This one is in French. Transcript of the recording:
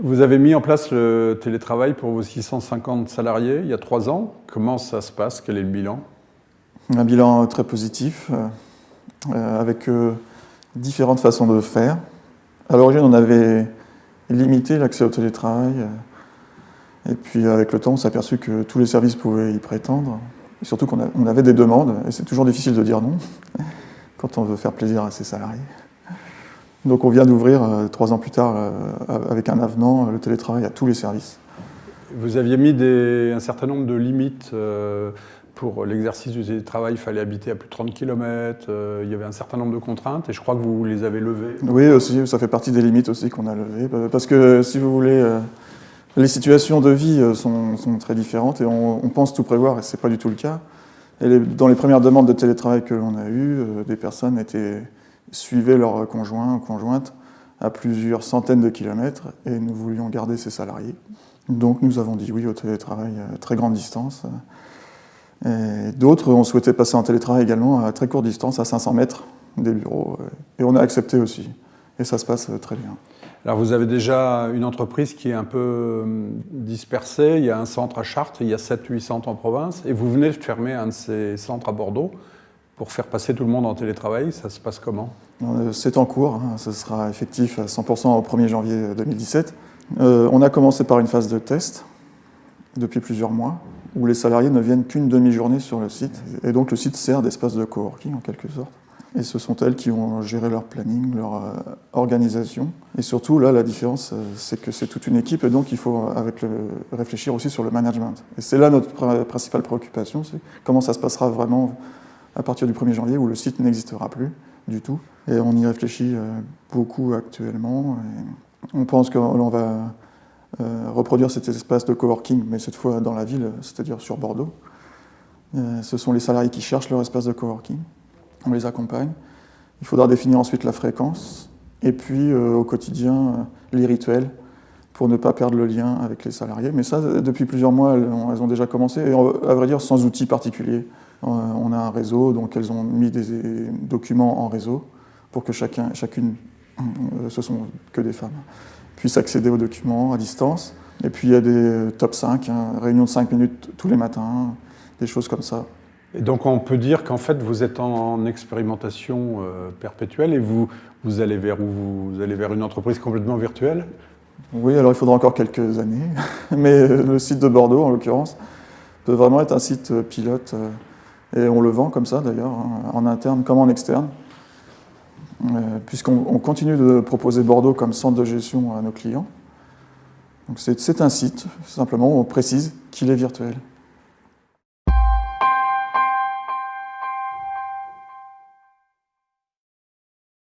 Vous avez mis en place le télétravail pour vos 650 salariés il y a 3 ans. Comment ça se passe? Quel est le bilan? Un bilan très positif, avec différentes façons de faire. À l'origine, on avait limité l'accès au télétravail. Et puis, avec le temps, on s'est aperçu que tous les services pouvaient y prétendre. Et surtout qu'on avait des demandes, et c'est toujours difficile de dire non quand on veut faire plaisir à ses salariés. Donc on vient d'ouvrir, 3 ans plus tard, avec un avenant, le télétravail à tous les services. Vous aviez mis un certain nombre de limites pour l'exercice du télétravail. Il fallait habiter à plus de 30 km, il y avait un certain nombre de contraintes, et je crois que vous les avez levées. Oui, aussi, ça fait partie des limites aussi qu'on a levées. Parce que, si vous voulez, les situations de vie sont très différentes, et on pense tout prévoir, et ce n'est pas du tout le cas. Et dans les premières demandes de télétravail que l'on a eues, des personnes suivaient leur conjoint ou conjointe à plusieurs centaines de kilomètres, et nous voulions garder ces salariés. Donc nous avons dit oui au télétravail à très grande distance. Et d'autres ont souhaité passer en télétravail également à très courte distance, à 500 mètres des bureaux. Et on a accepté aussi. Et ça se passe très bien. Alors vous avez déjà une entreprise qui est un peu dispersée. Il y a un centre à Chartres, il y a 7-8 centres en province. Et vous venez de fermer un de ces centres à Bordeaux pour faire passer tout le monde en télétravail. Ça se passe comment? C'est en cours, hein. Ce sera effectif à 100% au 1er janvier 2017. On a commencé par une phase de test depuis plusieurs mois, où les salariés ne viennent qu'une demi-journée sur le site. Et donc le site sert d'espace de coworking en quelque sorte. Et ce sont elles qui ont géré leur planning, leur organisation. Et surtout, là, la différence, c'est que c'est toute une équipe, et donc il faut réfléchir aussi sur le management. Et c'est là notre principale préoccupation, c'est comment ça se passera vraiment à partir du 1er janvier, où le site n'existera plus du tout. Et on y réfléchit beaucoup actuellement. Et on pense qu'on va reproduire cet espace de coworking, mais cette fois dans la ville, c'est-à-dire sur Bordeaux. Ce sont les salariés qui cherchent leur espace de coworking. On les accompagne. Il faudra définir ensuite la fréquence, et puis au quotidien, les rituels, pour ne pas perdre le lien avec les salariés. Mais ça, depuis plusieurs mois, elles ont déjà commencé, et à vrai dire, sans outils particuliers. On a un réseau, donc elles ont mis des documents en réseau, pour que chacune, ce sont que des femmes, puisse accéder aux documents à distance. Et puis il y a des top 5, réunions de 5 minutes tous les matins, des choses comme ça. Et donc on peut dire qu'en fait vous êtes en expérimentation perpétuelle, et vous allez vers où? Vous allez vers une entreprise complètement virtuelle? Oui, alors il faudra encore quelques années, mais le site de Bordeaux, en l'occurrence, peut vraiment être un site pilote, et on le vend comme ça d'ailleurs, en interne comme en externe, puisqu'on continue de proposer Bordeaux comme centre de gestion à nos clients. Donc c'est un site, simplement, on précise qu'il est virtuel.